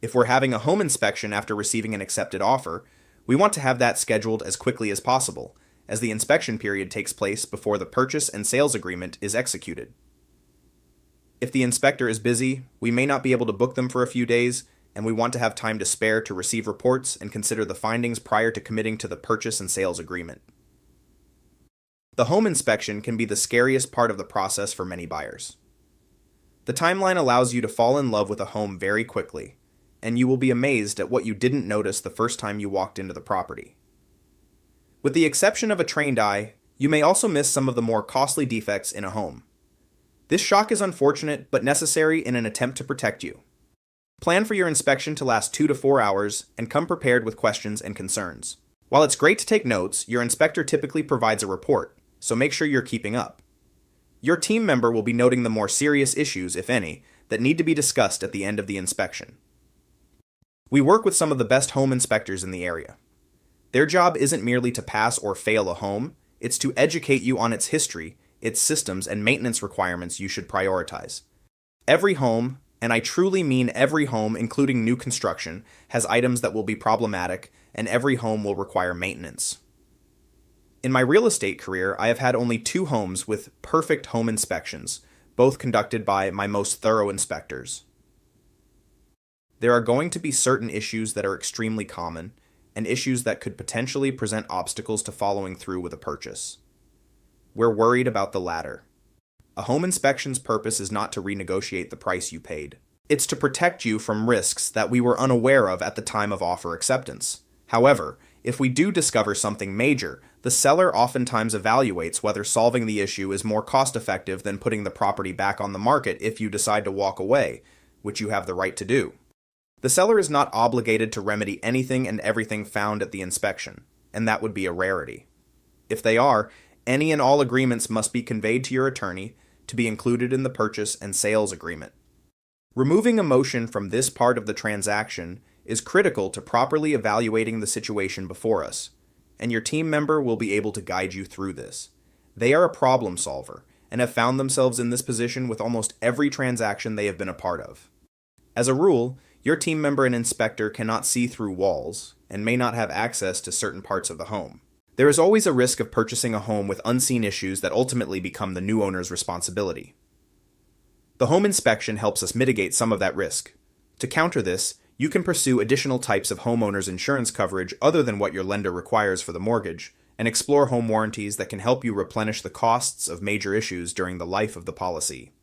If we're having a home inspection after receiving an accepted offer, we want to have that scheduled as quickly as possible, as the inspection period takes place before the purchase and sales agreement is executed. If the inspector is busy, we may not be able to book them for a few days, and we want to have time to spare to receive reports and consider the findings prior to committing to the purchase and sales agreement. The home inspection can be the scariest part of the process for many buyers. The timeline allows you to fall in love with a home very quickly, and you will be amazed at what you didn't notice the first time you walked into the property. With the exception of a trained eye, you may also miss some of the more costly defects in a home. This shock is unfortunate but necessary in an attempt to protect you. Plan for your inspection to last 2 to 4 hours and come prepared with questions and concerns. While it's great to take notes, your inspector typically provides a report, so make sure you're keeping up. Your team member will be noting the more serious issues, if any, that need to be discussed at the end of the inspection. We work with some of the best home inspectors in the area. Their job isn't merely to pass or fail a home, it's to educate you on its history, its systems, and maintenance requirements you should prioritize. Every home, and I truly mean every home, including new construction, has items that will be problematic, and every home will require maintenance. In my real estate career, I have had only 2 homes with perfect home inspections, both conducted by my most thorough inspectors. There are going to be certain issues that are extremely common, and issues that could potentially present obstacles to following through with a purchase. We're worried about the latter. A home inspection's purpose is not to renegotiate the price you paid. It's to protect you from risks that we were unaware of at the time of offer acceptance. However, if we do discover something major, the seller oftentimes evaluates whether solving the issue is more cost-effective than putting the property back on the market if you decide to walk away, which you have the right to do. The seller is not obligated to remedy anything and everything found at the inspection, and that would be a rarity. If they are, any and all agreements must be conveyed to your attorney to be included in the purchase and sales agreement. Removing emotion from this part of the transaction is critical to properly evaluating the situation before us, and your team member will be able to guide you through this. They are a problem solver and have found themselves in this position with almost every transaction they have been a part of. As a rule, your team member and inspector cannot see through walls and may not have access to certain parts of the home. There is always a risk of purchasing a home with unseen issues that ultimately become the new owner's responsibility. The home inspection helps us mitigate some of that risk. To counter this, you can pursue additional types of homeowners insurance coverage other than what your lender requires for the mortgage, and explore home warranties that can help you replenish the costs of major issues during the life of the policy.